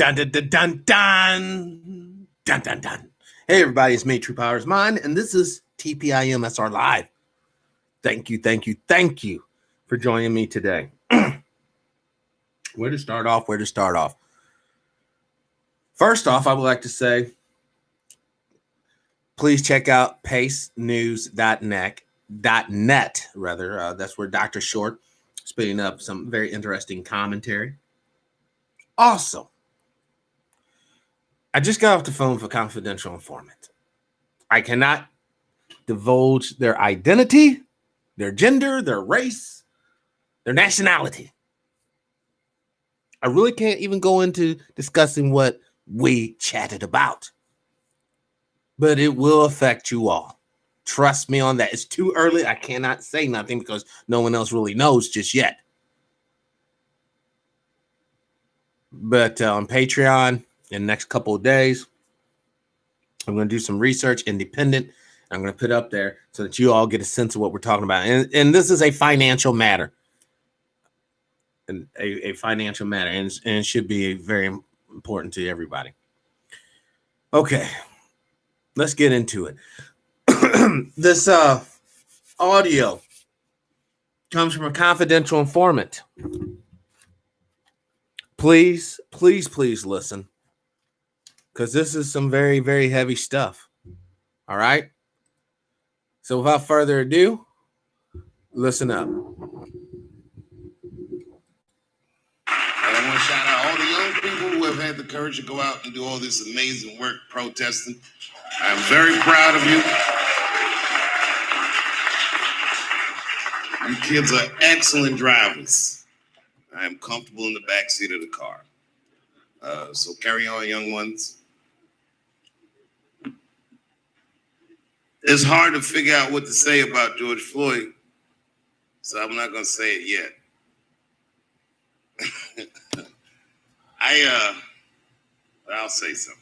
Dun, dun, dun, dun, dun. Dun, dun, dun. Hey, everybody, it's me, TruePowerIsMine, and this is TPIM SR Live. Thank you for joining me today. Where to start off? First off, I would like to say, please check out pacenews.net. That's where Dr. Short is putting up some very interesting commentary. Also, I just got off the phone with a confidential informant. I cannot divulge their identity, their gender, their race, their nationality. I really can't even go into discussing what we chatted about. But it will affect you all. Trust me on that. It's too early. I cannot say nothing because no one else really knows just yet. But on Patreon, in the next couple of days, I'm going to do some research, independent. I'm going to put up there so that you all get a sense of what we're talking about. And this is a financial matter. And a financial matter. And it should be very important to everybody. Okay. Let's get into it. This audio comes from a confidential informant. Please listen. Because this is some very, very heavy stuff. All right? So without further ado, listen up. I want to shout out all the young people who have had the courage to go out and do all this amazing work protesting. I'm very proud of you. You kids are excellent drivers. I am comfortable in the backseat of the car. So carry on, young ones. It's hard to figure out what to say about George Floyd, so I'm not going to say it yet. I'll say something.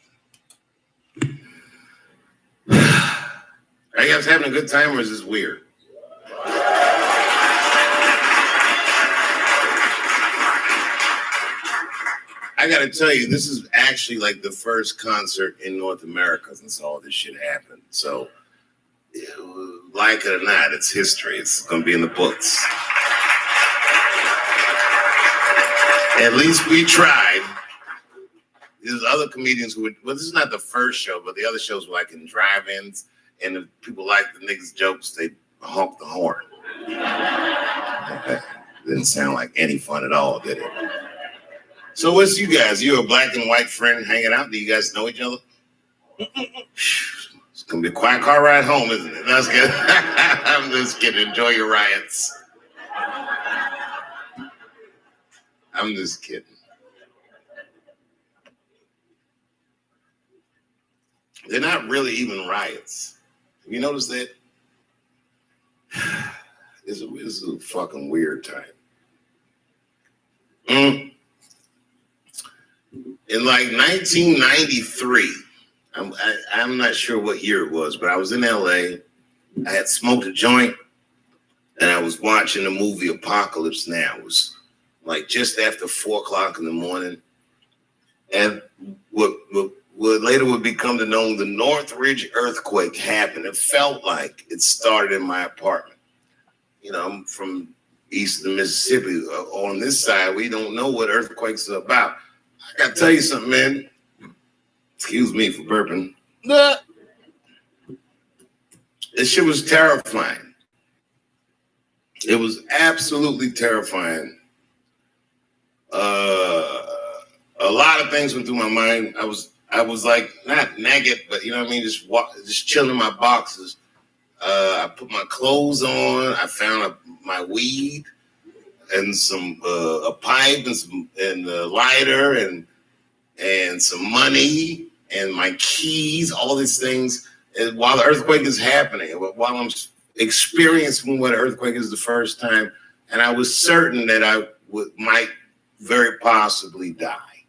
Are you guys having a good time or is this weird? I got to tell you, this is actually like the first concert in North America since all this shit happened. So, like it or not, it's history. It's going to be in the books. At least we tried. There's other comedians who would, well, this is not the first show, but the other shows were like in drive-ins, and if people like the niggas' jokes, they honk the horn. Didn't sound like any fun at all, did it? So what's you guys? You a black and white friend hanging out? Do you guys know each other? It's gonna be a quiet car ride home, isn't it? That's good. I'm just kidding. Enjoy your riots. I'm just kidding. They're not really even riots. Have you noticed that? It's a fucking weird time. In like 1993, I'm not sure what year it was, but I was in LA. I had smoked a joint, and I was watching the movie Apocalypse Now. It was like just after 4 o'clock in the morning. And what later would become known, the Northridge earthquake happened. It felt like it started in my apartment. You know, I'm from east of the Mississippi. On this side, we don't know what earthquakes are about. I got to tell you something, man. Excuse me for burping. This shit was terrifying. It was absolutely terrifying. A lot of things went through my mind. I was like not naked, but you know what I mean, just chilling in my boxes. I put my clothes on. I found my weed and some a pipe and a lighter and some money and my keys. All these things. And while the earthquake is happening, while I'm experiencing what an earthquake is the first time, and I was certain that I might very possibly die.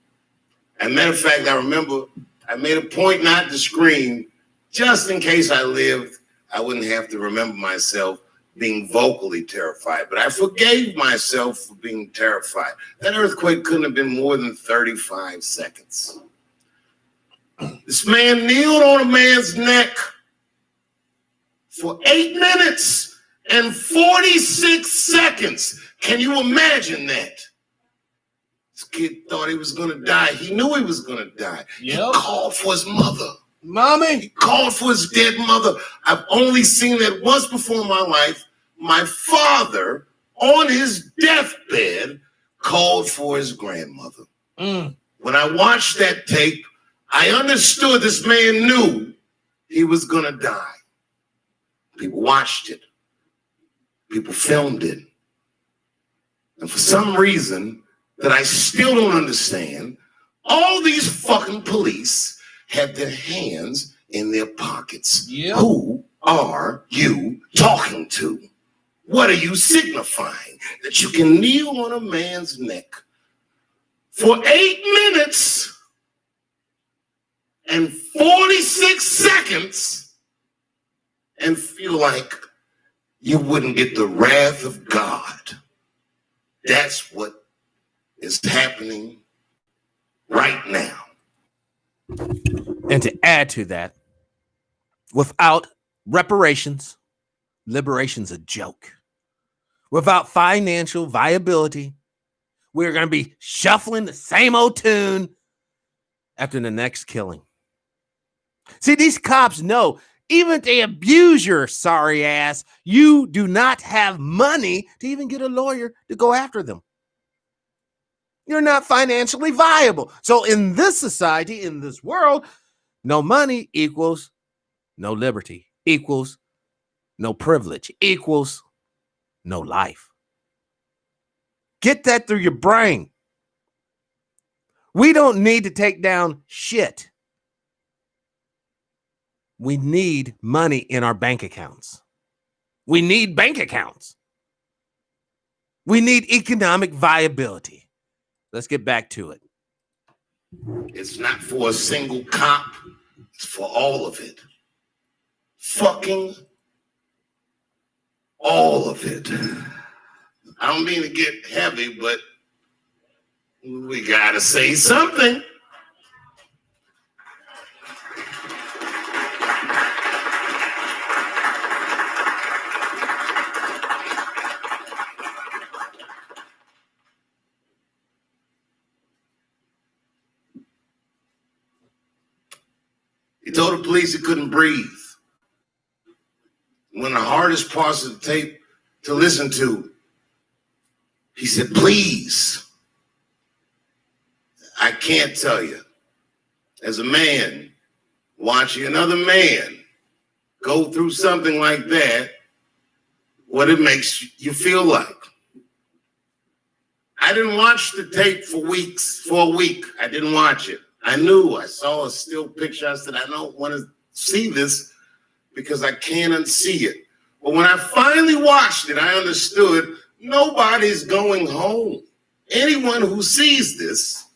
As a matter of fact, I remember I made a point not to scream, just in case I lived, I wouldn't have to remember myself being vocally terrified, but I forgave myself for being terrified. That earthquake couldn't have been more than 35 seconds. This man kneeled on a man's neck for 8 minutes and 46 seconds. Can you imagine that? This kid thought he was going to die. He knew he was going to die. Yep. He called for his mother. Mommy. He called for his dead mother. I've only seen that once before in my life. My father, on his deathbed, called for his grandmother. When I watched that tape, I understood this man knew he was going to die. People watched it. People filmed it. And for some reason that I still don't understand, all these fucking police had their hands in their pockets. Yep. Who are you talking to? What are you signifying? That you can kneel on a man's neck for 8 minutes and 46 seconds and feel like you wouldn't get the wrath of God. That's what is happening right now. And to add to that, without reparations, liberation's a joke. Without financial viability, we're going to be shuffling the same old tune after the next killing. See, these cops know, even if they abuse your sorry ass, you do not have money to even get a lawyer to go after them. You're not financially viable. So in this society, in this world, no money equals no liberty, equals no privilege, equals no life. Get that through your brain. We don't need to take down shit. We need money in our bank accounts. We need bank accounts. We need economic viability. Let's get back to it. It's not for a single cop. It's for all of it. Fucking all of it. I don't mean to get heavy, but we gotta say something. He told the police he couldn't breathe. One of the hardest parts of the tape to listen to, he said, please. I can't tell you, as a man, watching another man go through something like that, what it makes you feel like. I didn't watch the tape for a week. I didn't watch it. I saw a still picture. I said, I don't want to see this because I can't unsee it. But when I finally watched it, I understood nobody's going home. Anyone who sees this,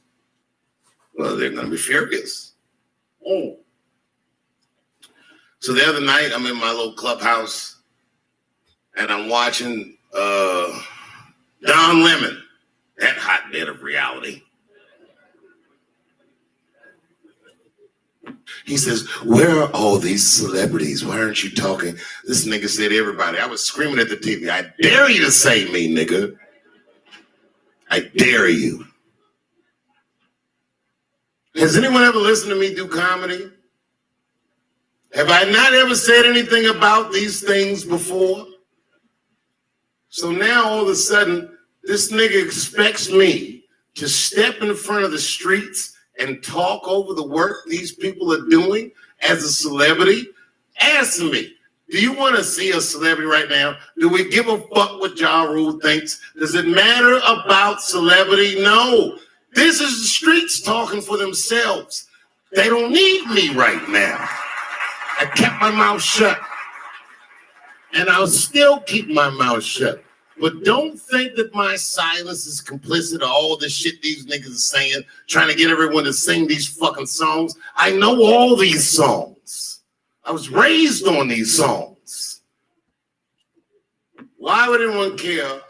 well, they're going to be furious. Oh. So the other night, I'm in my little clubhouse, and I'm watching Don Lemon, that hotbed of reality. He says, where are all these celebrities? Why aren't you talking? This nigga said everybody. I was screaming at the TV. I dare you to say me, nigga. I dare you. Has anyone ever listened to me do comedy? Have I not ever said anything about these things before? So now all of a sudden, this nigga expects me to step in front of the streets and talk over the work these people are doing as a celebrity. Answer me. Do you want to see a celebrity right now? Do we give a fuck what Ja Rule thinks? Does it matter about celebrity? No. This is the streets talking for themselves. They don't need me right now. I kept my mouth shut. And I'll still keep my mouth shut. But don't think that my silence is complicit of all the shit these niggas are saying, trying to get everyone to sing these fucking songs. I know all these songs. I was raised on these songs. Why would anyone care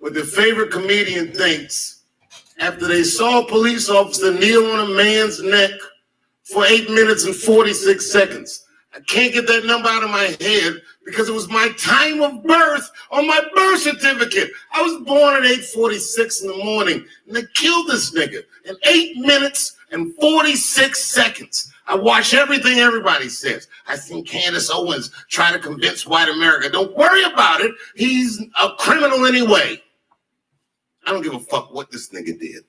what their favorite comedian thinks after they saw a police officer kneel on a man's neck for 8 minutes and 46 seconds? I can't get that number out of my head because it was my time of birth on my birth certificate. I was born at 8:46 in the morning, and they killed this nigga in 8 minutes and 46 seconds. I watch everything everybody says. I seen Candace Owens try to convince white America, don't worry about it. He's a criminal anyway. I don't give a fuck what this nigga did.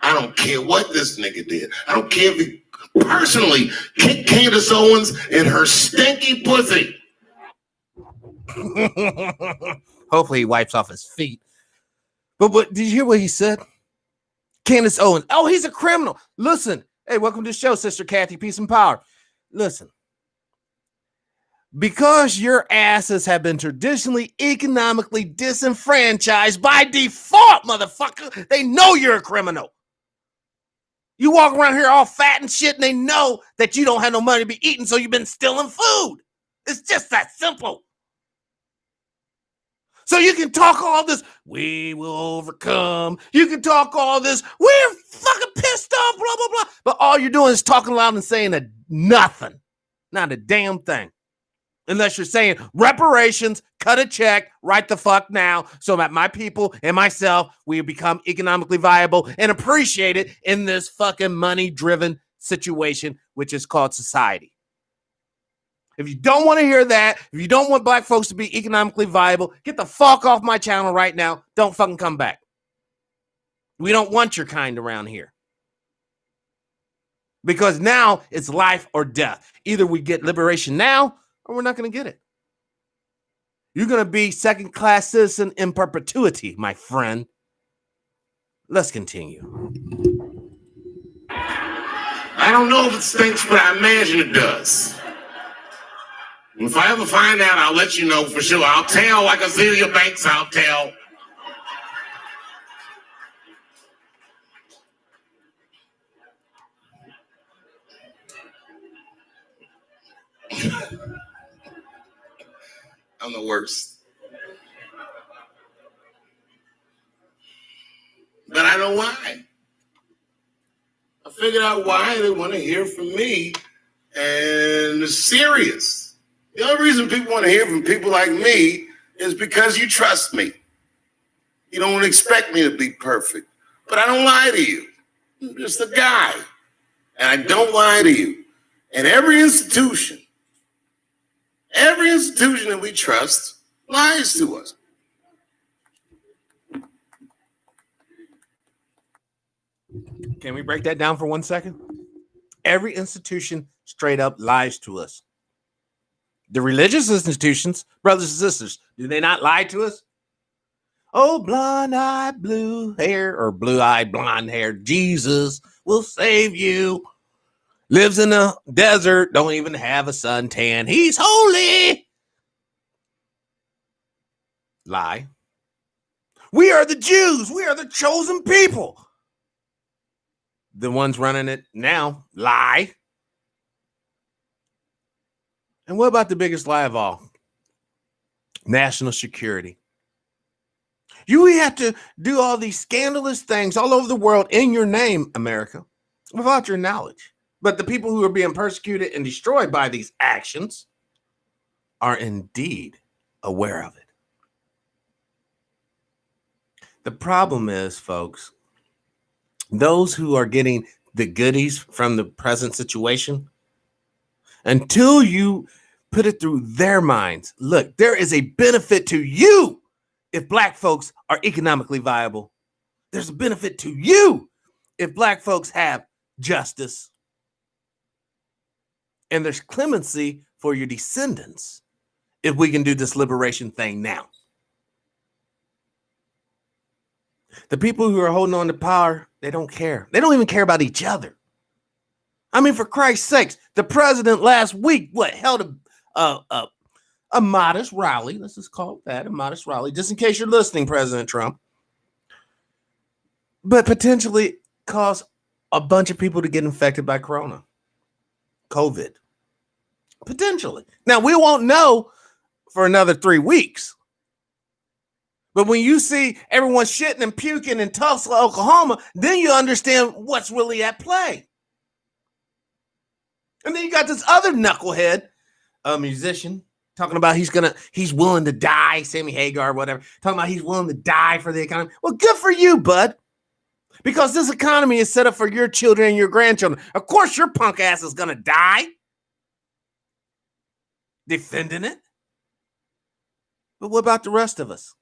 I don't care what this nigga did. I don't care if he personally kicked Candace Owens in her stinky pussy. Hopefully he wipes off his feet. But did you hear what he said? Candace Owens. Oh, he's a criminal. Listen. Hey, welcome to the show, Sister Kathy. Peace and power. Listen. Because your asses have been traditionally economically disenfranchised by default, motherfucker, they know you're a criminal. You walk around here all fat and shit, and they know that you don't have no money to be eating, so you've been stealing food. It's just that simple. So you can talk all this, we will overcome. You can talk all this, we're fucking pissed off, blah, blah, blah. But all you're doing is talking loud and saying nothing. Not a damn thing. Unless you're saying reparations, cut a check, right the fuck now, so that my people and myself, we become economically viable and appreciated in this fucking money-driven situation, which is called society. If you don't want to hear that, if you don't want black folks to be economically viable, get the fuck off my channel right now. Don't fucking come back. We don't want your kind around here. Because now it's life or death. Either we get liberation now, or we're not going to get it. You're going to be second-class citizen in perpetuity, my friend. Let's continue. I don't know if it stinks, but I imagine it does. If I ever find out, I'll let you know for sure. I'll tell like Azealia Banks, I'll tell. I'm the worst. But I know why. I figured out why they want to hear from me, and it's serious. The only reason people want to hear from people like me is because you trust me. You don't expect me to be perfect, but I don't lie to you. I'm just a guy, and I don't lie to you. And every institution that we trust lies to us. Can we break that down for 1 second? Every institution straight up lies to us. The religious institutions, brothers and sisters, do they not lie to us? Oh, blonde-eyed, blue hair, or blue-eyed, blonde hair, Jesus will save you. Lives in a desert, don't even have a suntan. He's holy. Lie. We are the Jews. We are the chosen people. The ones running it now, lie. And what about the biggest lie of all? National security. We have to do all these scandalous things all over the world in your name, America, without your knowledge. But the people who are being persecuted and destroyed by these actions are indeed aware of it. The problem is, folks, those who are getting the goodies from the present situation, until you put it through their minds, look, there is a benefit to you if black folks are economically viable. There's a benefit to you if black folks have justice. And there's clemency for your descendants if we can do this liberation thing now. The people who are holding on to power, they don't care. They don't even care about each other. I mean, for Christ's sakes, the president last week, held a modest rally. Let's just call it that, a modest rally, just in case you're listening, President Trump. But potentially cause a bunch of people to get infected by COVID. Potentially. Now, we won't know for another 3 weeks But when you see everyone shitting and puking in Tulsa, Oklahoma, then you understand what's really at play. And then you got this other knucklehead, a musician, talking about he's willing to die, Sammy Hagar, whatever, talking about he's willing to die for the economy. Well, good for you, bud. Because this economy is set up for your children and your grandchildren. Of course, your punk ass is going to die defending it. But what about the rest of us?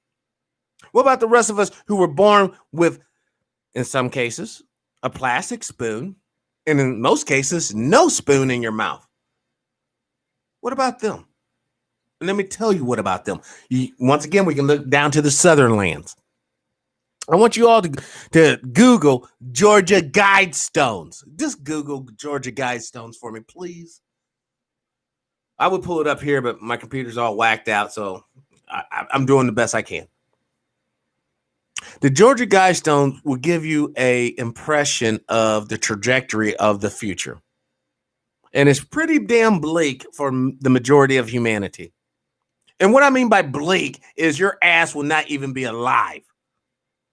What about the rest of us who were born with, in some cases, a plastic spoon, and in most cases, no spoon in your mouth? What about them? And let me tell you what about them. Once again, we can look down to the southern lands. I want you all to Google Georgia Guidestones. Just Google Georgia Guidestones for me, please. I would pull it up here, but my computer's all whacked out, so I'm doing the best I can. The Georgia Guidestones will give you an impression of the trajectory of the future. And it's pretty damn bleak for the majority of humanity. And what I mean by bleak is your ass will not even be alive.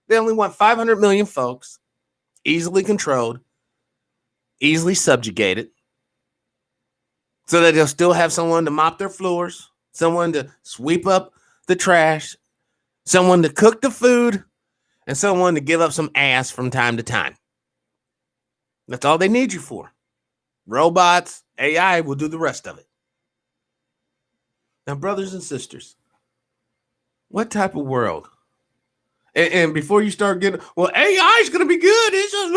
They only want 500 million folks, easily controlled, easily subjugated, so that they'll still have someone to mop their floors, someone to sweep up the trash, someone to cook the food, and someone to give up some ass from time to time. That's all they need you for. Robots, AI will do the rest of it. Now, brothers and sisters, what type of world? And before you start getting, well, AI is going to be good. It's just,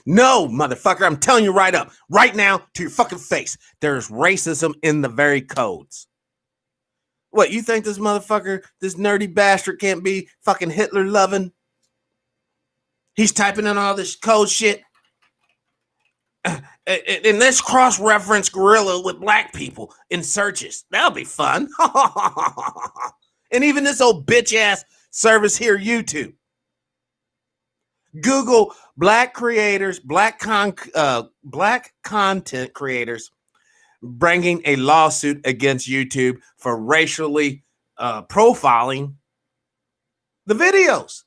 no, motherfucker, I'm telling you right up, right now, to your fucking face, there's racism in the very codes. What, you think this motherfucker, this nerdy bastard can't be fucking Hitler loving? He's typing in all this code shit. And let's cross-reference gorilla with black people in searches. That'll be fun. And even this old bitch-ass service here, YouTube. Google black creators, black content creators bringing a lawsuit against YouTube for racially profiling the videos.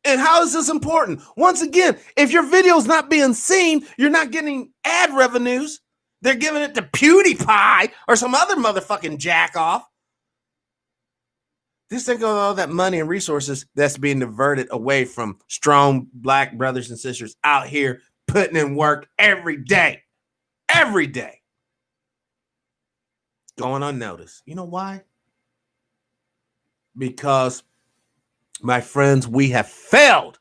And how is this important? Once again, if your video is not being seen, you're not getting ad revenues. They're giving it to PewDiePie or some other motherfucking jack off. Just think of all that money and resources that's being diverted away from strong black brothers and sisters out here putting in work every day. Every day. Going unnoticed. You know why? Because, my friends, we have failed.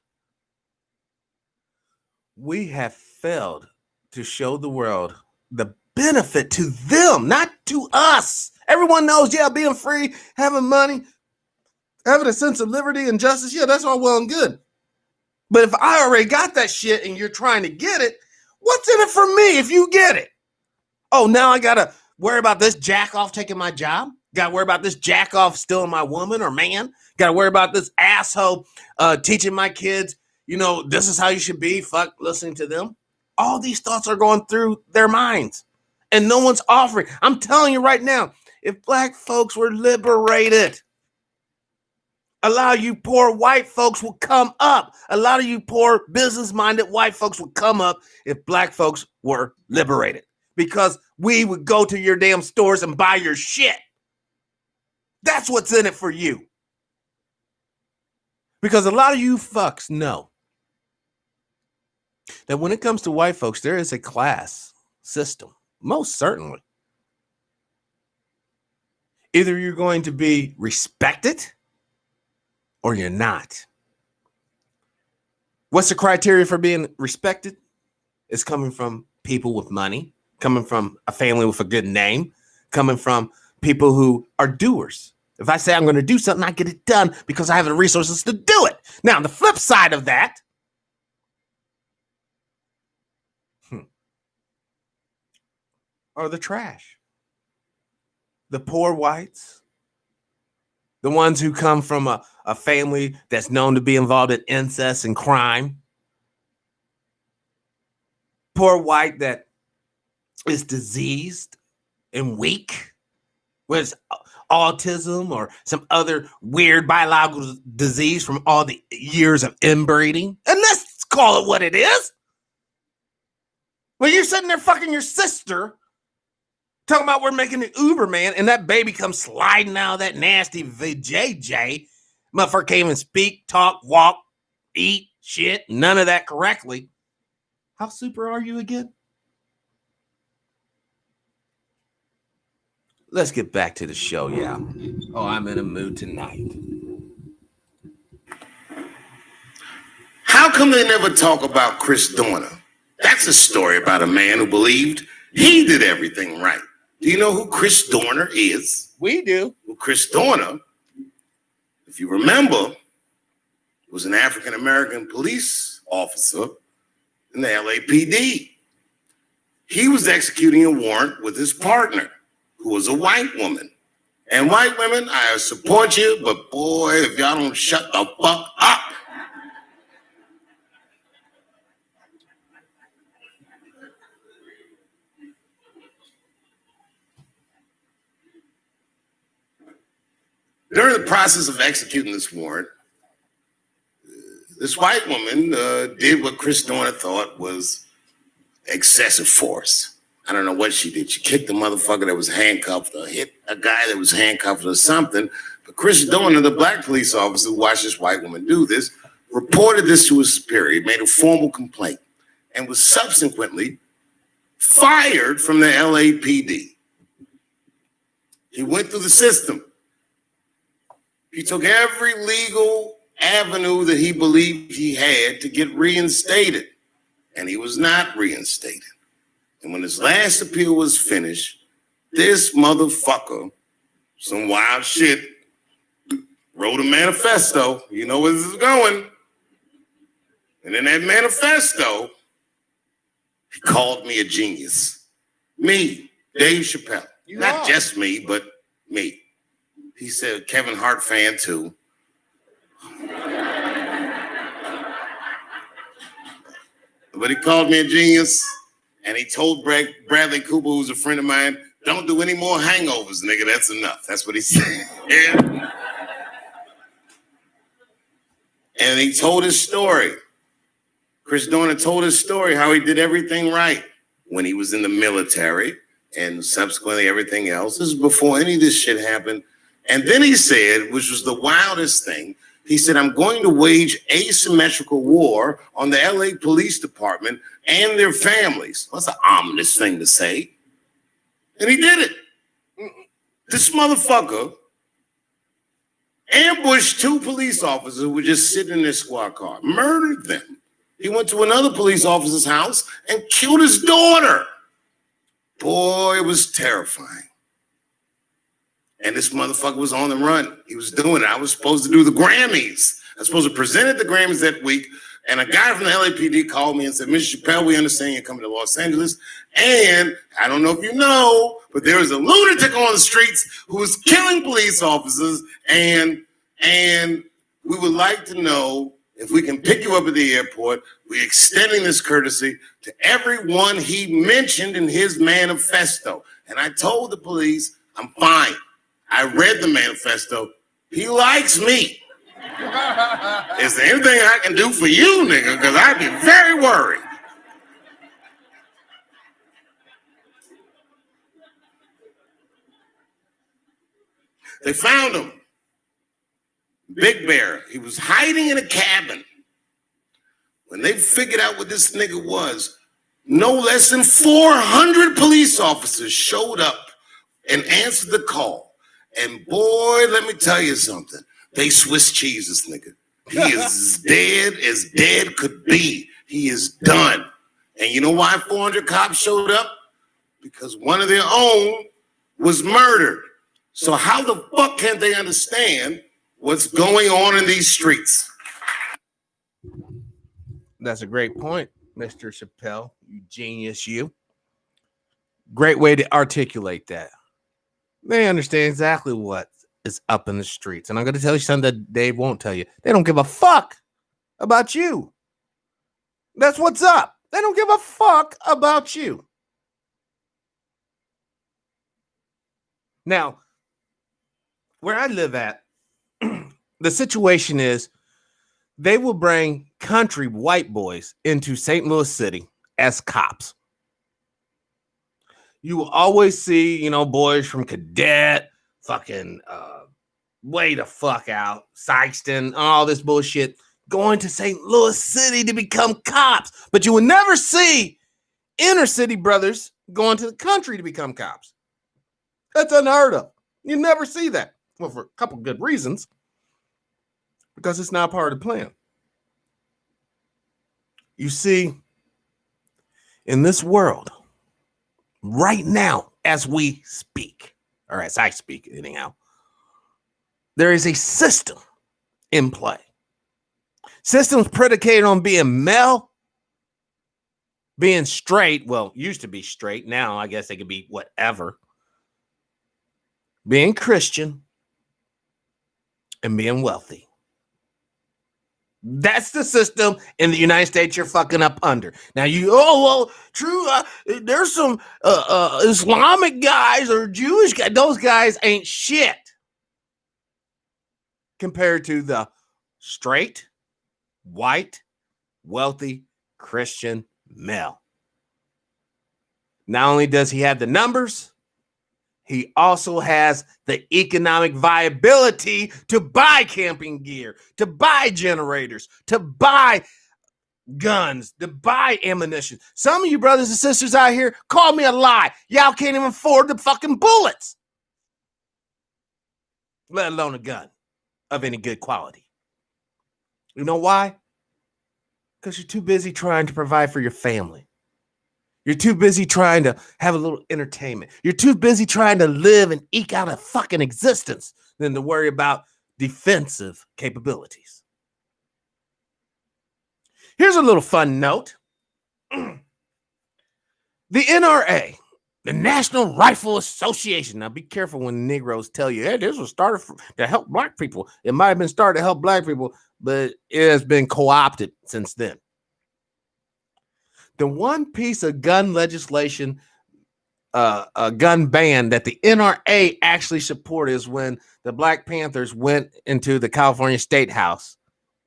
We have failed to show the world the benefit to them, not to us. Everyone knows, yeah, being free, having money, having a sense of liberty and justice, yeah, that's all well and good. But if I already got that shit and you're trying to get it, what's in it for me if you get it? Oh, now I got to worry about this jack off taking my job? Got to worry about this jack off stealing my woman or man? Got to worry about this asshole teaching my kids, you know, this is how you should be, fuck listening to them? All these thoughts are going through their minds and no one's offering. I'm telling you right now, if black folks were liberated, a lot of you poor white folks will come up. A lot of you poor business-minded white folks will come up if black folks were liberated, because we would go to your damn stores and buy your shit. That's what's in it for you. Because a lot of you fucks know that when it comes to white folks, there is a class system, most certainly. Either you're going to be respected or you're not. What's the criteria for being respected? It's coming from people with money, coming from a family with a good name, coming from people who are doers. If I say I'm going to do something, I get it done because I have the resources to do it. Now, the flip side of that, are the trash. The poor whites, the ones who come from a family that's known to be involved in incest and crime. Poor white that is diseased and weak, with autism or some other weird biological disease from all the years of inbreeding. And let's call it what it is. When you're sitting there fucking your sister, talking about we're making an Uber, man, and that baby comes sliding out of that nasty VJJ. Motherfucker can't even speak, talk, walk, eat, shit, none of that correctly. How super are you again? Let's get back to the show, yeah. Oh, I'm in a mood tonight. How come they never talk about Chris Dorner? That's a story about a man who believed he did everything right. Do you know who Chris Dorner is? We do. Well, Chris Dorner, if you remember, was an African-American police officer in the LAPD. He was executing a warrant with his partner, who was a white woman. And white women, I support you, but boy, if y'all don't shut the fuck up. During the process of executing this warrant, this white woman did what Chris Dorner thought was excessive force. I don't know what she did. She kicked the motherfucker that was handcuffed or hit a guy that was handcuffed or something. But Chris Dorner, the black police officer who watched this white woman do this, reported this to his superior, made a formal complaint, and was subsequently fired from the LAPD. He went through the system. He took every legal avenue that he believed he had to get reinstated, and he was not reinstated. And when his last appeal was finished, this motherfucker, some wild shit, wrote a manifesto. You know where this is going. And in that manifesto, he called me a genius. Me, Dave Chappelle. Not just me, but me. He said, Kevin Hart fan too. But he called me a genius, and he told Bradley Cooper, who's a friend of mine, don't do any more hangovers, nigga. That's enough. That's what he said. Yeah. And he told his story. Chris Dorner told his story, how he did everything right when he was in the military and subsequently everything else. This is before any of this shit happened. And then he said, which was the wildest thing, he said, I'm going to wage asymmetrical war on the LA Police Department and their families. That's an ominous thing to say. And he did it. This motherfucker ambushed two police officers who were just sitting in their squad car, murdered them. He went to another police officer's house and killed his daughter. Boy, it was terrifying. And this motherfucker was on the run. He was doing it. I was supposed to do the Grammys. I was supposed to present at the Grammys that week. And a guy from the LAPD called me and said, Mr. Chappelle, we understand you're coming to Los Angeles. And I don't know if you know, but there is a lunatic on the streets who is killing police officers. And we would like to know if we can pick you up at the airport. We're extending this courtesy to everyone he mentioned in his manifesto. And I told the police, I'm fine. I read the manifesto. He likes me. Is there anything I can do for you, nigga? Because I'd be very worried. They found him. Big Bear. He was hiding in a cabin. When they figured out what this nigga was, no less than 400 police officers showed up and answered the call. And boy, let me tell you something. They Swiss cheese this nigga. He is as dead could be. He is done. And you know why 400 cops showed up? Because one of their own was murdered. So how the fuck can they understand what's going on in these streets? That's a great point, Mr. Chappelle. You genius, you. Great way to articulate that. They understand exactly what is up in the streets. And I'm going to tell you something that Dave won't tell you. They don't give a fuck about you. That's what's up. They don't give a fuck about you. Now, where I live at, the situation is they will bring country white boys into St. Louis City as cops. You will always see, boys from Cadet, fucking way the fuck out, Sykeston, all this bullshit, going to St. Louis City to become cops. But you will never see inner city brothers going to the country to become cops. That's unheard of. You never see that. Well, for a couple good reasons. Because it's not part of the plan. You see, in this world, right now, as we speak, or as I speak anyhow, there is a system in play. Systems predicated on being male, being straight. Well, used to be straight. Now I guess they could be whatever. Being Christian and being wealthy. That's the system in the United States you're fucking up under. Now true, there's some Islamic guys or Jewish guys. Those guys ain't shit compared to the straight, white, wealthy, Christian male. Not only does he have the numbers, he also has the economic viability to buy camping gear, to buy generators, to buy guns, to buy ammunition. Some of you brothers and sisters out here call me a lie. Y'all can't even afford the fucking bullets, let alone a gun of any good quality. You know why? Because you're too busy trying to provide for your family. You're too busy trying to have a little entertainment. You're too busy trying to live and eke out a fucking existence than to worry about defensive capabilities. Here's a little fun note. The NRA, the National Rifle Association. Now, be careful when Negroes tell you, hey, this was started to help black people. It might have been started to help black people, but it has been co-opted since then. The one piece of gun legislation, a gun ban that the NRA actually supported is when the Black Panthers went into the California State House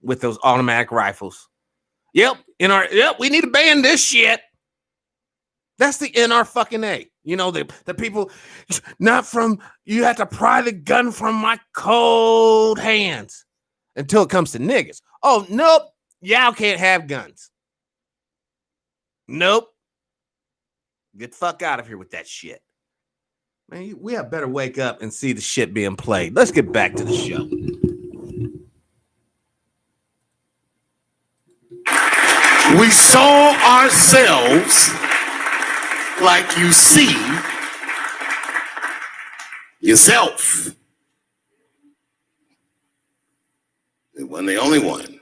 with those automatic rifles. Yep, we need to ban this shit. That's the NR fucking A. The people, not from, you have to pry the gun from my cold hands until it comes to niggas. Oh, nope, y'all can't have guns. Nope. Get the fuck out of here with that shit. Man, we have better wake up and see the shit being played. Let's get back to the show. We saw ourselves like you see yourself. It wasn't the only one.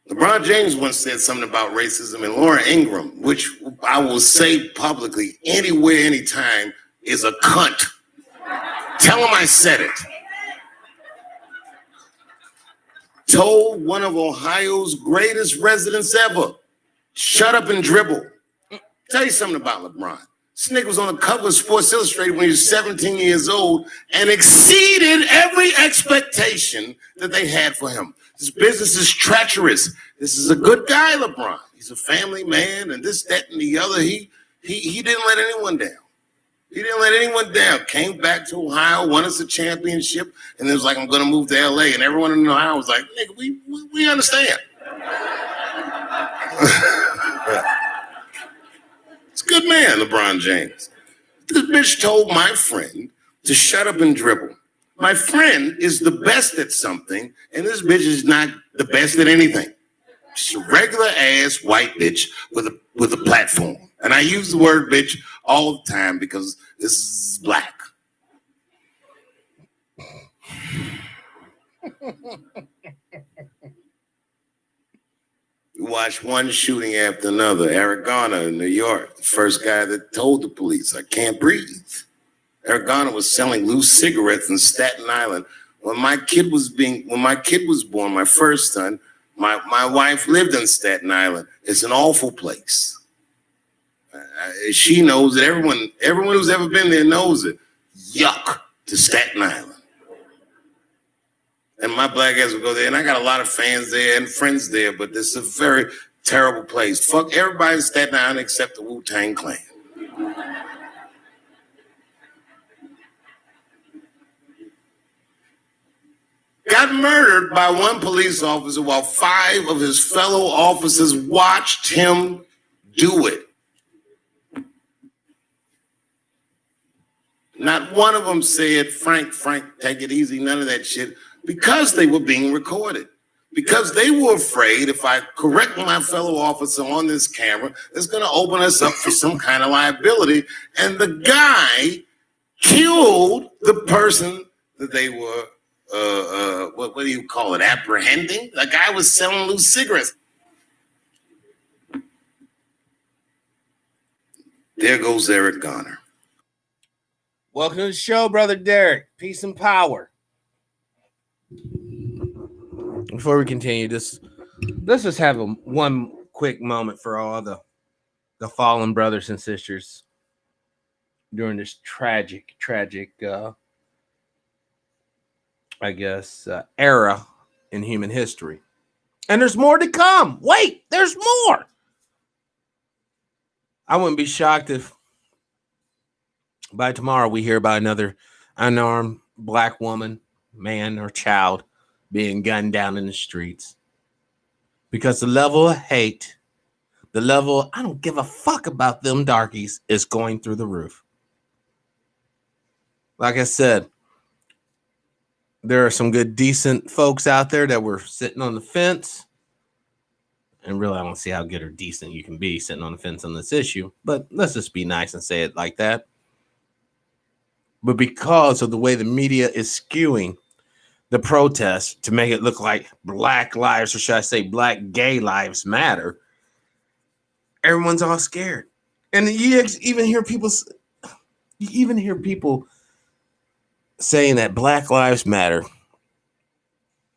LeBron James once said something about racism, and Laura Ingraham, which I will say publicly anywhere, anytime, is a cunt. Tell him I said it. Told one of Ohio's greatest residents ever, shut up and dribble. Tell you something about LeBron. This nigga was on the cover of Sports Illustrated when he was 17 years old and exceeded every expectation that they had for him. This business is treacherous. This is a good guy, LeBron. He's a family man, and this, that, and the other. He didn't let anyone down. He didn't let anyone down. Came back to Ohio, won us a championship, and it was like, I'm going to move to L.A. And everyone in Ohio was like, nigga, we understand. It's a good man, LeBron James. This bitch told my friend to shut up and dribble. My friend is the best at something, and this bitch is not the best at anything. She's a regular ass white bitch with a platform. And I use the word bitch all the time because this is black. You watch one shooting after another. Eric Garner in New York, the first guy that told the police, I can't breathe. Eric Garner was selling loose cigarettes in Staten Island. When my kid was born, my first son, my wife lived in Staten Island. It's an awful place. She knows it. Everyone who's ever been there knows it. yuck to Staten Island. And my black ass would go there, and I got a lot of fans there and friends there, but this is a very terrible place. Fuck everybody in Staten Island except the Wu-Tang Clan. Got murdered by one police officer while 5 of his fellow officers watched him do it. Not one of them said, Frank, take it easy, none of that shit, because they were being recorded. Because they were afraid if I correct my fellow officer on this camera, it's going to open us up for some kind of liability. And the guy killed the person that they were, what do you call it, apprehending? The guy was selling loose cigarettes. There goes Eric Garner. Welcome to the show, Brother Derek. Peace and power. Before we continue, let's just have one quick moment for all the fallen brothers and sisters during this tragic, I guess, era in human history. And there's more to come. Wait, there's more. I wouldn't be shocked if by tomorrow we hear about another unarmed black woman, man, or child being gunned down in the streets. Because the level of hate, the level of, I don't give a fuck about them darkies, is going through the roof. Like I said, there are some good, decent folks out there that were sitting on the fence. And really, I don't see how good or decent you can be sitting on the fence on this issue. But let's just be nice and say it like that. But because of the way the media is skewing the protests to make it look like black lives, or should I say black gay lives matter, everyone's all scared. And you even hear people saying that Black Lives Matter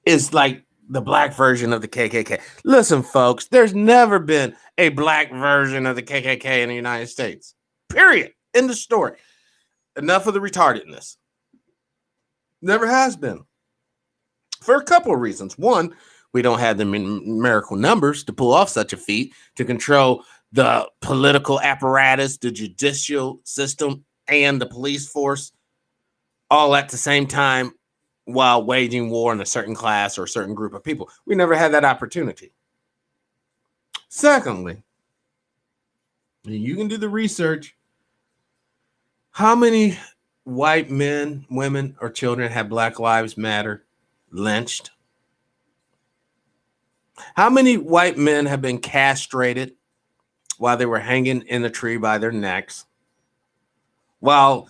is like the black version of the KKK. Listen, folks, there's never been a black version of the KKK in the United States. Period. End of story. Enough of the retardedness. Never has been. For a couple of reasons. One, we don't have the numerical numbers to pull off such a feat, to control the political apparatus, the judicial system, and the police force all at the same time while waging war on a certain class or a certain group of people. We never had that opportunity. Secondly, you can do the research. How many white men, women, or children have Black Lives Matter lynched? How many white men have been castrated while they were hanging in a tree by their necks, while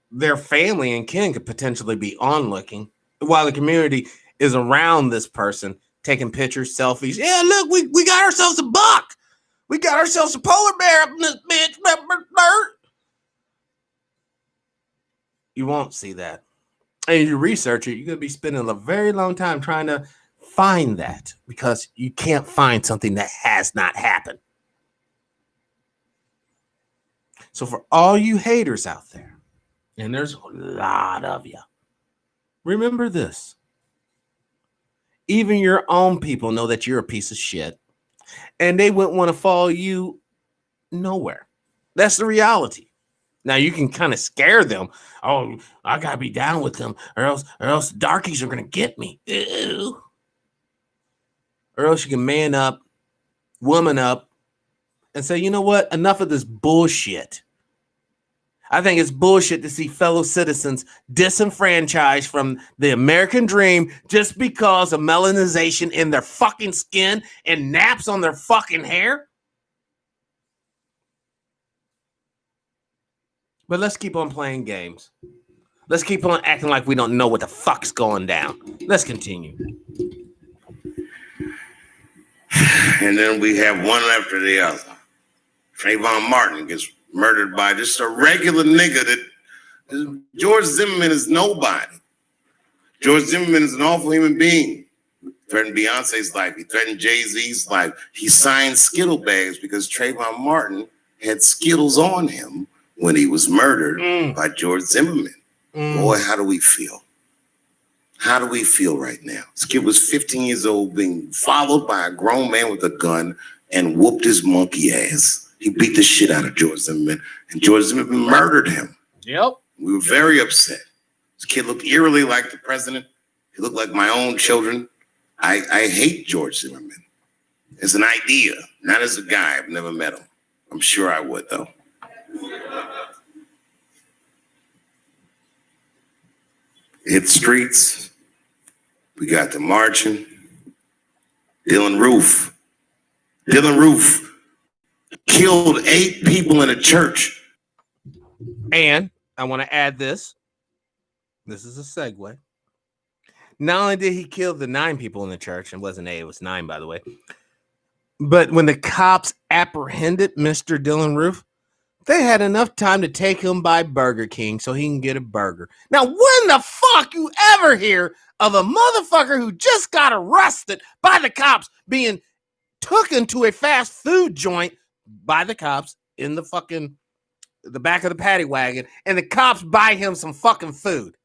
their family and kin could potentially be onlooking, while the community is around this person taking pictures, selfies? Yeah, look, we got ourselves a buck. We got ourselves a polar bear up in this bitch. You won't see that. And you research it, you're going to be spending a very long time trying to find that, because you can't find something that has not happened. So for all you haters out there, and there's a lot of you, remember this. Even your own people know that you're a piece of shit, and they wouldn't want to follow you nowhere. That's the reality. Now you can kind of scare them. Oh, I gotta be down with them, or else darkies are gonna get me. Ew. Or else you can man up, woman up, and say, you know what? Enough of this bullshit. I think it's bullshit to see fellow citizens disenfranchised from the American dream just because of melanization in their fucking skin and naps on their fucking hair. But let's keep on playing games. Let's keep on acting like we don't know what the fuck's going down. Let's continue. And then we have one after the other. Trayvon Martin gets murdered by just a regular nigga that George Zimmerman is nobody. George Zimmerman is an awful human being. Threatened Beyonce's life. He threatened Jay-Z's life. He signed Skittle bags because Trayvon Martin had Skittles on him when he was murdered by George Zimmerman. Boy, how do we feel? How do we feel right now? This kid was 15 years old, being followed by a grown man with a gun and whooped his monkey ass. He beat the shit out of George Zimmerman, and George Zimmerman murdered him. Yep. We were very upset. This kid looked eerily like the president. He looked like my own children. I hate George Zimmerman as an idea, not as a guy. I've never met him. I'm sure I would, though. Hit streets. We got the marching. Dylan Roof killed 8 people in a church. And I want to add this. This is a segue. Not only did he kill the 9 people in the church, and it wasn't 8, it was 9, by the way. But when the cops apprehended Mr. Dylan Roof, they had enough time to take him by Burger King so he can get a burger. Now, when the fuck you ever hear of a motherfucker who just got arrested by the cops being taken to a fast food joint by the cops in the back of the paddy wagon, and the cops buy him some fucking food?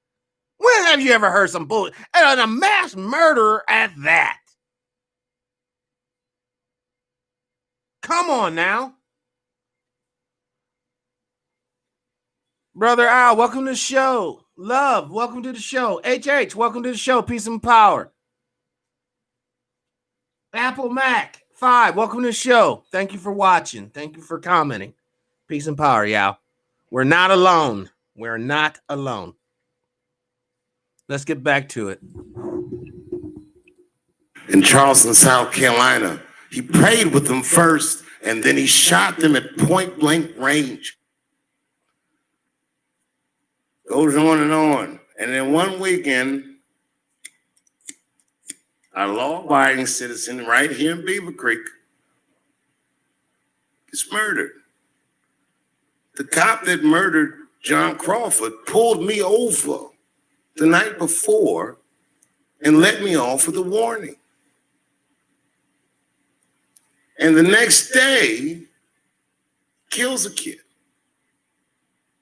When have you ever heard some bullshit? And a mass murderer at that. Come on now. Brother Al, welcome to the show. Love, welcome to the show. HH, welcome to the show. Peace and power. Apple Mac 5, welcome to the show. Thank you for watching. Thank you for commenting. Peace and power, y'all. We're not alone. We're not alone. Let's get back to it. In Charleston, South Carolina, he prayed with them first, and then he shot them at point blank range. Goes on and on. And then one weekend, a law-abiding citizen right here in Beaver Creek is murdered. The cop that murdered John Crawford pulled me over the night before and let me off with a warning. And the next day, kills a kid.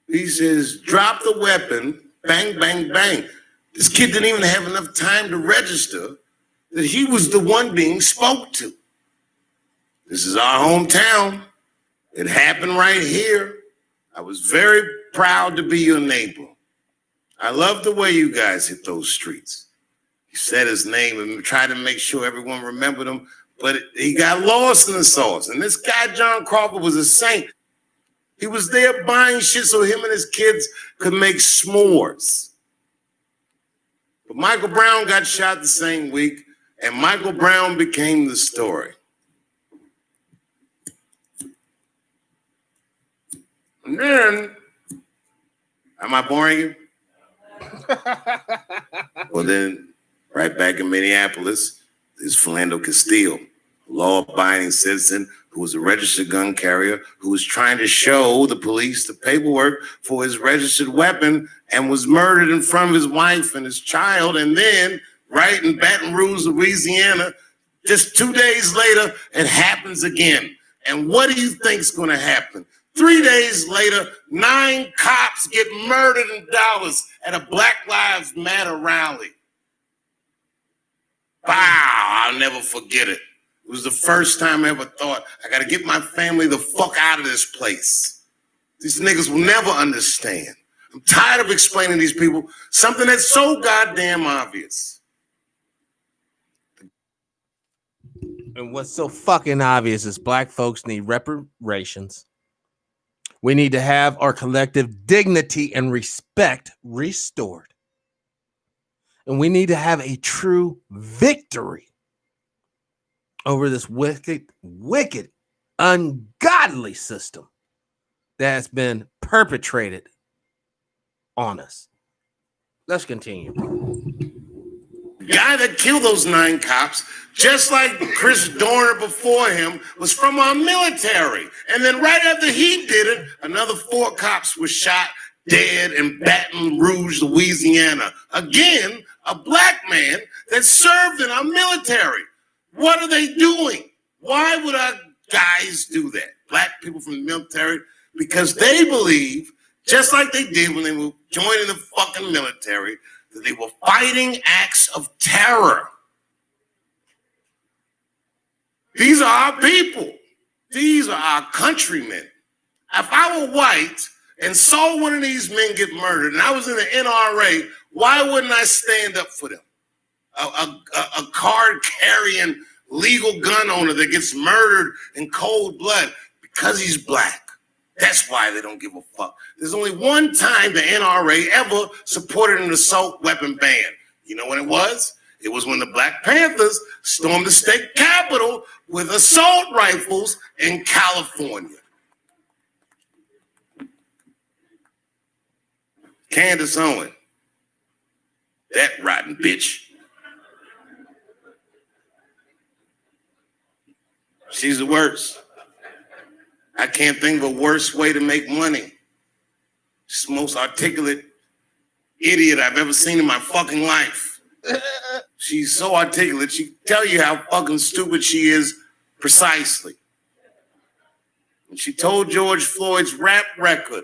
He says, drop the weapon, bang, bang, bang. This kid didn't even have enough time to register that he was the one being spoke to. This is our hometown. It happened right here. I was very proud to be your neighbor. I love the way you guys hit those streets. He said his name and tried to make sure everyone remembered him, but he got lost in the sauce. And this guy, John Crawford, was a saint. He was there buying shit so him and his kids could make s'mores. But Michael Brown got shot the same week, and Michael Brown became the story. And then, am I boring you? Well, then, right back in Minneapolis, there's Philando Castile, a law-abiding citizen who was a registered gun carrier who was trying to show the police the paperwork for his registered weapon and was murdered in front of his wife and his child. And then, right in Baton Rouge, Louisiana, just 2 days later, it happens again. And what do you think's going to happen? 3 days later, 9 cops get murdered in Dallas at a Black Lives Matter rally. Wow, I'll never forget it. It was the first time I ever thought, I got to get my family the fuck out of this place. These niggas will never understand. I'm tired of explaining to these people something that's so goddamn obvious. And what's so fucking obvious is black folks need reparations. We need to have our collective dignity and respect restored. And we need to have a true victory over this wicked, ungodly system that has been perpetrated on us. Let's continue. The guy that killed those 9 cops, just like Chris Dorner before him, was from our military. And then right after he did it, another 4 cops were shot dead in Baton Rouge, Louisiana. Again, a black man that served in our military. What are they doing? Why would our guys do that? Black people from the military? Because they believe just like they did when they were joining the fucking military, that they were fighting acts of terror. These are our people. These are our countrymen. If I were white and saw one of these men get murdered and I was in the NRA, why wouldn't I stand up for them? A card-carrying legal gun owner that gets murdered in cold blood because he's black. That's why they don't give a fuck. There's only one time the NRA ever supported an assault weapon ban. You know when it was? It was when the Black Panthers stormed the state capitol with assault rifles in California. Candace Owen, that rotten bitch. She's the worst. I can't think of a worse way to make money. She's the most articulate idiot I've ever seen in my fucking life. She's so articulate, she can tell you how fucking stupid she is precisely. And she told George Floyd's rap record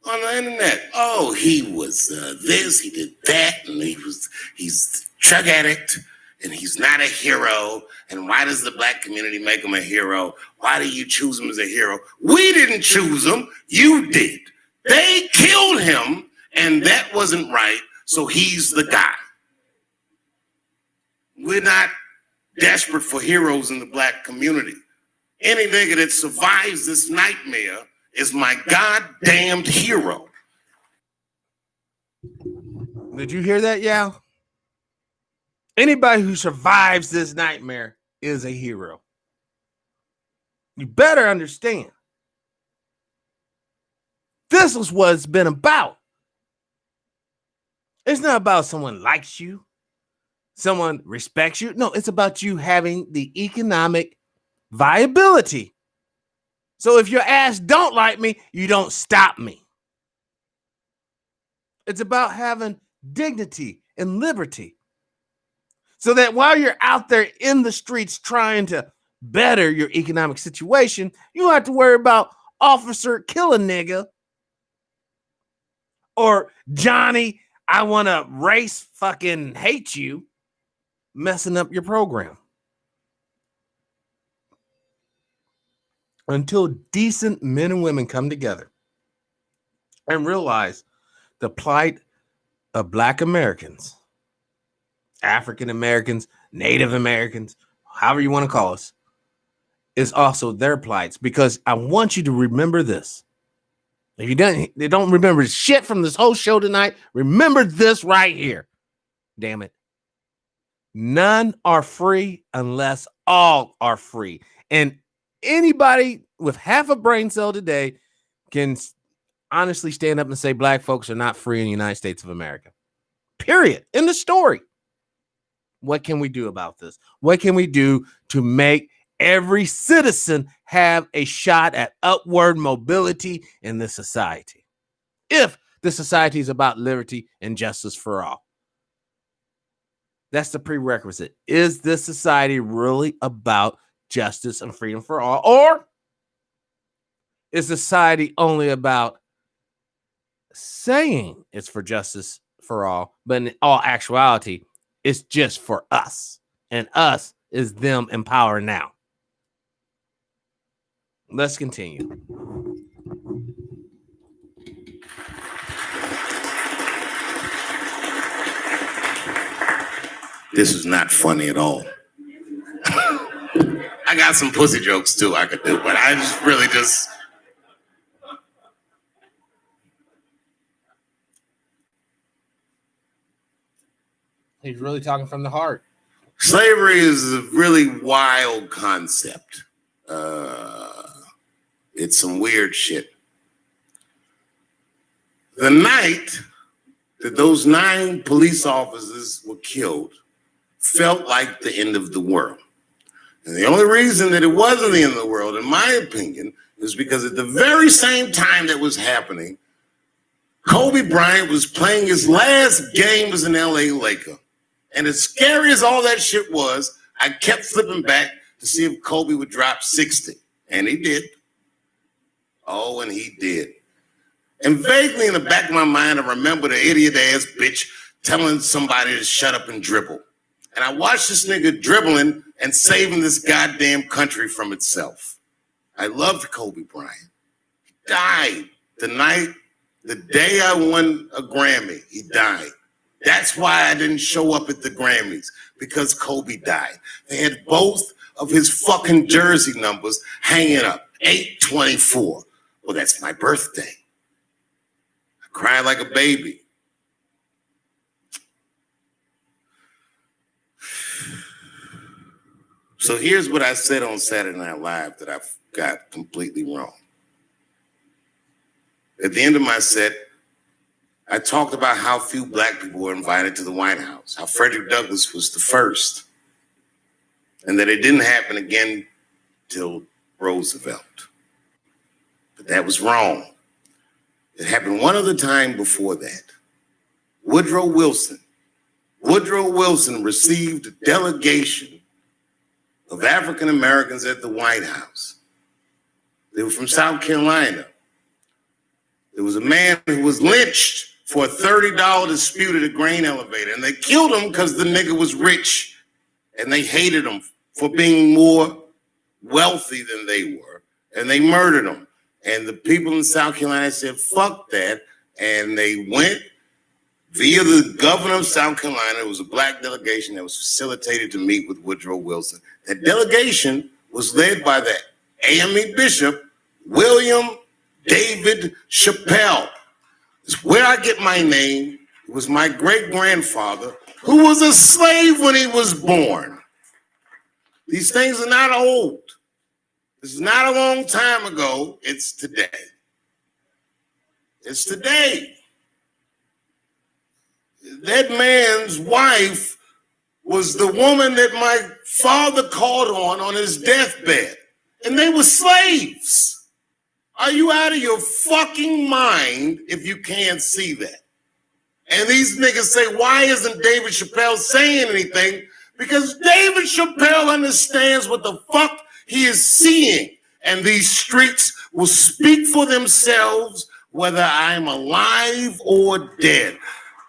on the internet, oh, he was this, he did that, and he's a drug addict, and he's not a hero. And why does the black community make him a hero? Why do you choose him as a hero? We didn't choose him. You did. They killed him, and that wasn't right, so he's the guy. We're not desperate for heroes in the black community. Any nigga that survives this nightmare is my goddamned hero. Did you hear that, Yao? Anybody who survives this nightmare is a hero. You better understand. This is what it's been about. It's not about someone likes you, someone respects you. No, it's about you having the economic viability. So if your ass don't like me, you don't stop me. It's about having dignity and liberty. So that while you're out there in the streets trying to better your economic situation, you don't have to worry about officer kill a nigga or Johnny, I want to race fucking hate you, messing up your program. Until decent men and women come together and realize the plight of Black Americans, African Americans, Native Americans, however you want to call us, is also their plights. Because I want you to remember this. If you don't remember shit from this whole show tonight, remember this right here. Damn it. None are free unless all are free. And anybody with half a brain cell today can honestly stand up and say black folks are not free in the United States of America. Period. End of story. What can we do about this? What can we do to make every citizen have a shot at upward mobility in this society? If the society is about liberty and justice for all. That's the prerequisite. Is this society really about justice and freedom for all? Or is society only about saying it's for justice for all, but in all actuality, it's just for us, and us is them in power now? Let's continue. This is not funny at all. I got some pussy jokes too I could do, but I just really just... He's really talking from the heart. Slavery is a really wild concept. It's some weird shit. The night that those 9 police officers were killed felt like the end of the world. And the only reason that it wasn't the end of the world, in my opinion, is because at the very same time that was happening, Kobe Bryant was playing his last game as an LA Laker. And as scary as all that shit was, I kept flipping back to see if Kobe would drop 60. And he did. Oh, and he did. And vaguely in the back of my mind, I remember the idiot-ass bitch telling somebody to shut up and dribble. And I watched this nigga dribbling and saving this goddamn country from itself. I loved Kobe Bryant. He died the day I won a Grammy. He died. That's why I didn't show up at the Grammys, because Kobe died. They had both of his fucking jersey numbers hanging up, 8/24. Well, that's my birthday. I cried like a baby. So here's what I said on Saturday Night Live that I got completely wrong. At the end of my set, I talked about how few black people were invited to the White House, how Frederick Douglass was the first, and that it didn't happen again till Roosevelt. But that was wrong. It happened one other time before that. Woodrow Wilson received a delegation of African Americans at the White House. They were from South Carolina. There was a man who was lynched for a $30 dispute at a grain elevator, and they killed him because the nigga was rich, and they hated him for being more wealthy than they were, and they murdered him. And the people in South Carolina said, fuck that, and they went via the governor of South Carolina. It was a black delegation that was facilitated to meet with Woodrow Wilson. That delegation was led by the AME Bishop, William David Chappelle. It's where I get my name. It was my great-grandfather, who was a slave when he was born. These things are not old. This is not a long time ago. It's today. It's today. That man's wife was the woman that my father called on his deathbed. And they were slaves. Are you out of your fucking mind if you can't see that? And these niggas say, why isn't David Chappelle saying anything? Because David Chappelle understands what the fuck he is seeing. And these streets will speak for themselves whether I'm alive or dead.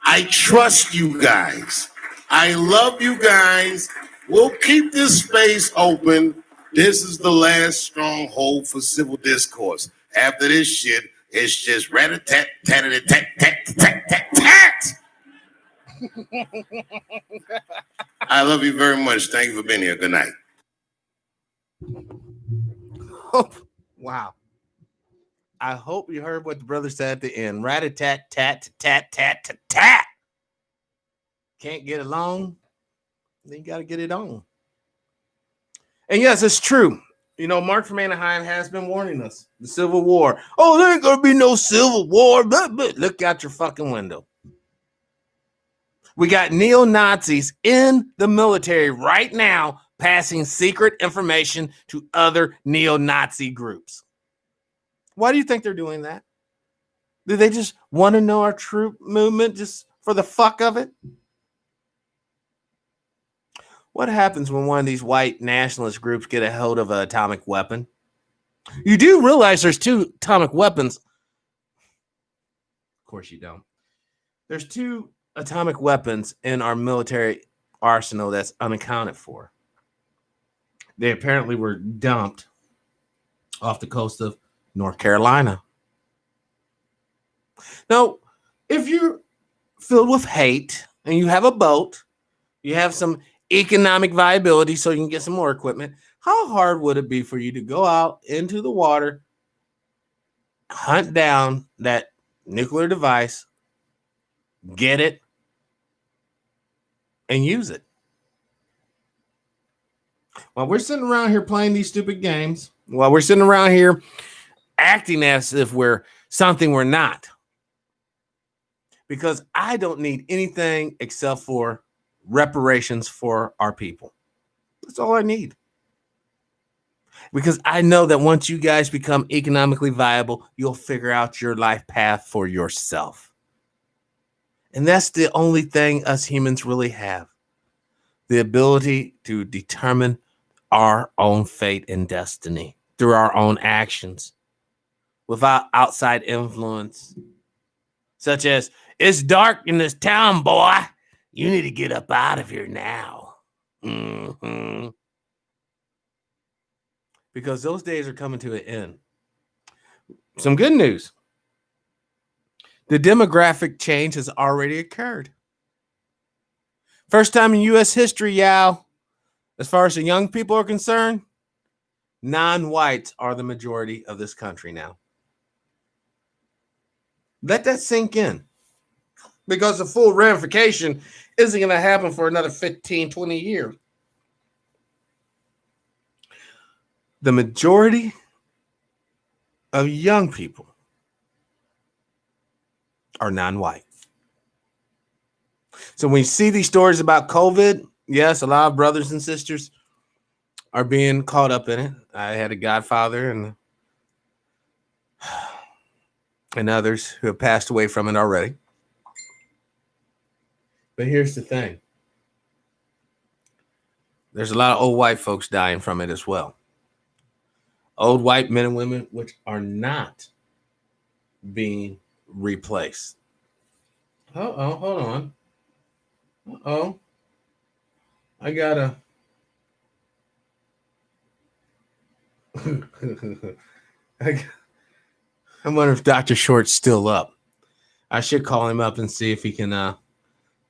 I trust you guys. I love you guys. We'll keep this space open. This is the last stronghold for civil discourse. After this shit, it's just rat-a-tat, tat-a-tat, tat-tat-tat-tat. I love you very much. Thank you for being here. Good night. Oh, wow. I hope you heard what the brother said at the end. Rat-a-tat, tat, tat, tat, tat, tat. Can't get along, then you got to get it on. And yes, it's true. You know, Mark from Anaheim has been warning us. The Civil War. Oh, there ain't going to be no Civil War. Blah, blah. Look out your fucking window. We got neo-Nazis in the military right now passing secret information to other neo-Nazi groups. Why do you think they're doing that? Do they just want to know our troop movement just for the fuck of it? What happens when one of these white nationalist groups get a hold of an atomic weapon? You do realize there's 2 atomic weapons. Of course you don't. There's 2 atomic weapons in our military arsenal that's unaccounted for. They apparently were dumped off the coast of North Carolina. Now, if you're filled with hate and you have a boat, you have some economic viability so you can get some more equipment, how hard would it be for you to go out into the water, hunt down that nuclear device, get it, and use it? While we're sitting around here playing these stupid games, while we're sitting around here acting as if we're something we're not, because I don't need anything except for reparations for our people. That's all I need. Because I know that once you guys become economically viable, you'll figure out your life path for yourself. And that's the only thing us humans really have. The ability to determine our own fate and destiny through our own actions. without outside influence, such as, it's dark in this town, boy. You need to get up out of here now. Mm-hmm. Because those days are coming to an end. Some good news. The demographic change has already occurred. First time in U.S. history, y'all, as far as the young people are concerned, non-whites are the majority of this country now. Let that sink in. Because the full ramification isn't going to happen for another 15, 20 years. The majority of young people are non-white. So when you see these stories about COVID, yes, a lot of brothers and sisters are being caught up in it. I had a godfather and others who have passed away from it already. But here's the thing. There's a lot of old white folks dying from it as well. Old white men and women which are not being replaced. Uh-oh, hold on. Uh-oh. I gotta... I wonder if Dr. Short's still up. I should call him up and see if he can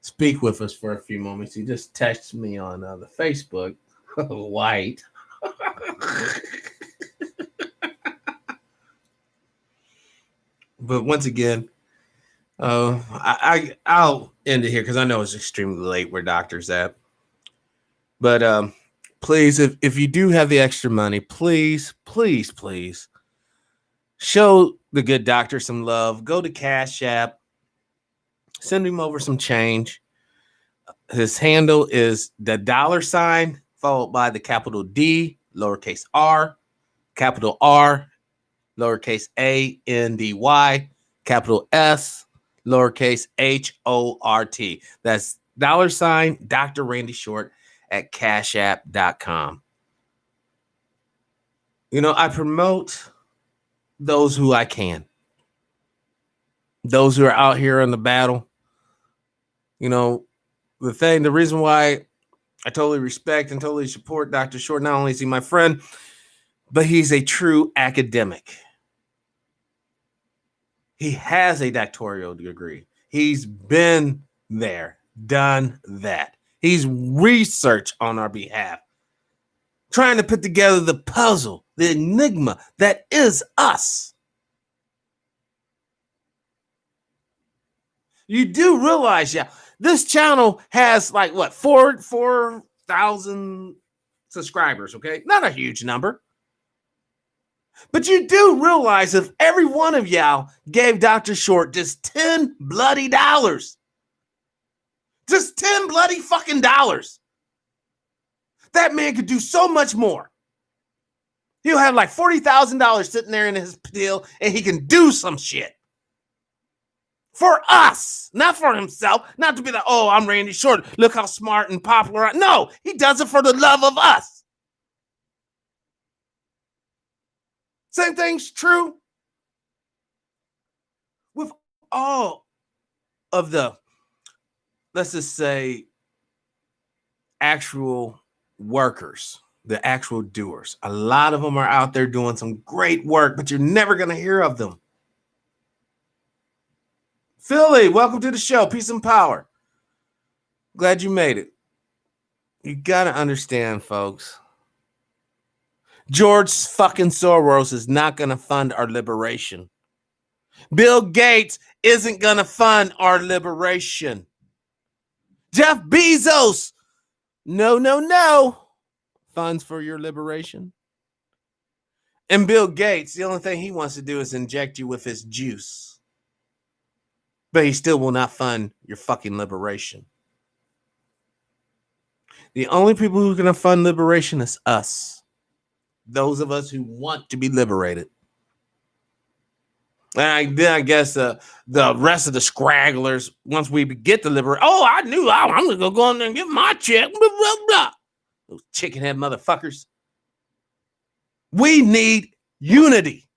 speak with us for a few moments. He just texted me on the Facebook. White. But once again, I'll end it here because I know it's extremely late where doctor's at. But please, if you do have the extra money, please show the good doctor some love. Go to Cash App. Send him over some change. His handle is the $ followed by the capital D, lowercase r, capital R, lowercase ANDY, capital S, lowercase HORT. That's $ Dr. Randy Short at cashapp.com. You know, I promote those who I can. Those who are out here in the battle. You know, the reason why I totally respect and totally support Dr. Short, not only is he my friend, but he's a true academic. He has a doctoral degree. He's been there, done that. He's researched on our behalf, trying to put together the puzzle, the enigma that is us. You do realize, yeah, this channel has like what, 4,000 subscribers, okay? Not a huge number. But you do realize if every one of y'all gave Dr. Short just $10 bloody, just $10 bloody fucking dollars, that man could do so much more. He'll have like $40,000 sitting there in his deal and he can do some shit. For us, not for himself, not to be like, oh, I'm Randy Short. Look how smart and popular. No, he does it for the love of us. Same thing's true with all of the, let's just say, actual workers, the actual doers. A lot of them are out there doing some great work, but you're never going to hear of them. Philly, welcome to the show. Peace and power. Glad you made it. You got to understand, folks. George fucking Soros is not going to fund our liberation. Bill Gates isn't going to fund our liberation. Jeff Bezos, no. Funds for your liberation. And Bill Gates, the only thing he wants to do is inject you with his juice. But he still will not fund your fucking liberation. The only people who are going to fund liberation is us. Those of us who want to be liberated. And then I guess the rest of the scragglers, once we get the liberation, oh, I knew I'm going to go in there and get my check. Blah, blah, blah. Those chickenhead motherfuckers. We need unity.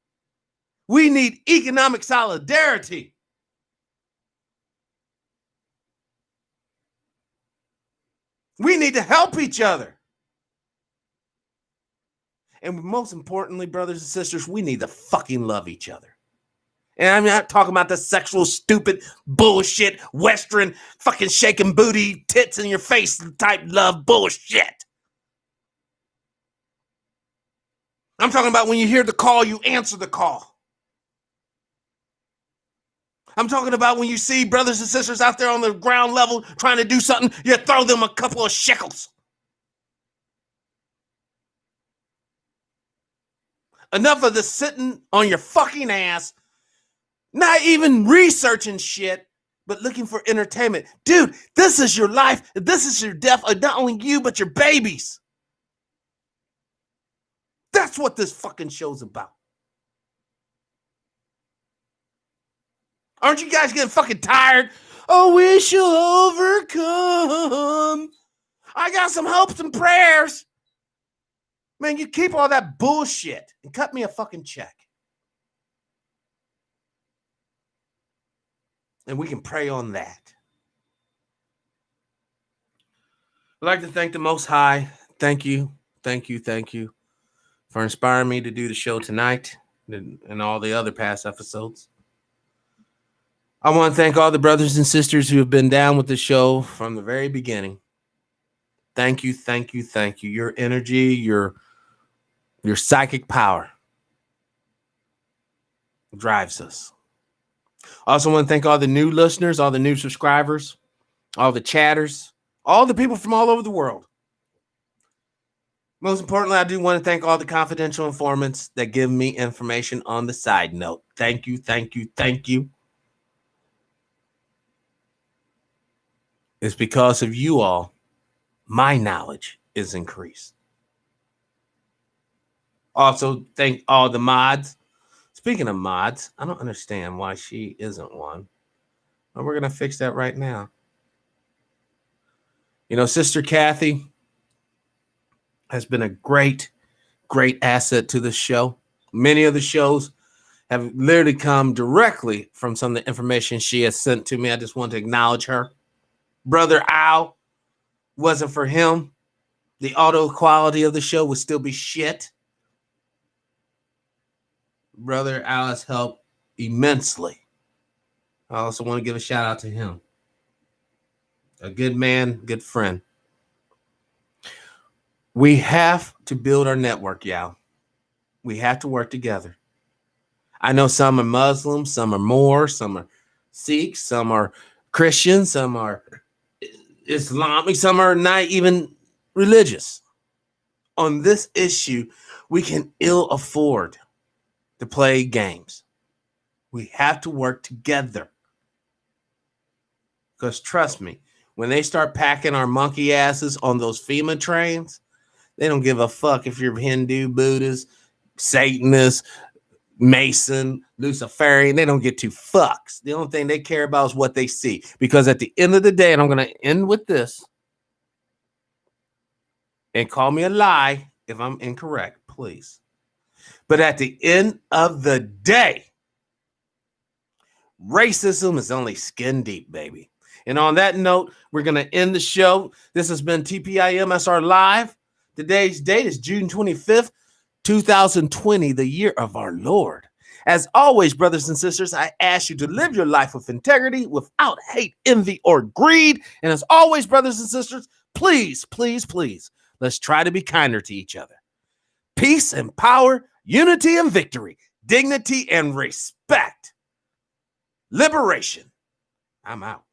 We need economic solidarity. We need to help each other. And most importantly, brothers and sisters, we need to fucking love each other. And I'm not talking about the sexual, stupid, bullshit, Western, fucking shaking booty, tits in your face type love bullshit. I'm talking about when you hear the call, you answer the call. I'm talking about when you see brothers and sisters out there on the ground level trying to do something, you throw them a couple of shekels. Enough of the sitting on your fucking ass, not even researching shit, but looking for entertainment. Dude, this is your life. This is your death of not only you, but your babies. That's what this fucking show's about. Aren't you guys getting fucking tired? Oh, we shall overcome. I got some hopes and prayers. Man, you keep all that bullshit and cut me a fucking check. And we can pray on that. I'd like to thank the Most High. Thank you for inspiring me to do the show tonight and all the other past episodes. I want to thank all the brothers and sisters who have been down with the show from the very beginning. Thank you. Your energy, your psychic power drives us. I also want to thank all the new listeners, all the new subscribers, all the chatters, all the people from all over the world. Most importantly, I do want to thank all the confidential informants that give me information on the side note. Thank you. It's because of you all, my knowledge is increased. Also, thank all the mods. Speaking of mods, I don't understand why she isn't one. But we're going to fix that right now. You know, Sister Kathy has been a great asset to the show. Many of the shows have literally come directly from some of the information she has sent to me. I just want to acknowledge her. Brother Al, wasn't for him, the audio quality of the show would still be shit. Brother Al has helped immensely. I also want to give a shout out to him. A good man, good friend. We have to build our network, y'all. We have to work together. I know some are Muslims, some are Moors, some are Sikhs, some are Christians, some are Islamic, some are not even religious. On this issue, we can ill afford to play games. We have to work together. Because trust me, when they start packing our monkey asses on those FEMA trains, they don't give a fuck if you're Hindu, Buddhist, Satanist, Mason, Luciferian. They don't get two fucks. The only thing they care about is what they see. Because at the end of the day, and I'm going to end with this, and call me a lie if I'm incorrect, please. But at the end of the day, racism is only skin deep, baby. And on that note, we're going to end the show. This has been TPIM SR Live. Today's date is June 25th, 2020, the year of our Lord. As always, brothers and sisters, I ask you to live your life with integrity, without hate, envy, or greed. And as always, brothers and sisters, please, let's try to be kinder to each other. Peace and power, unity and victory, dignity and respect. Liberation. I'm out.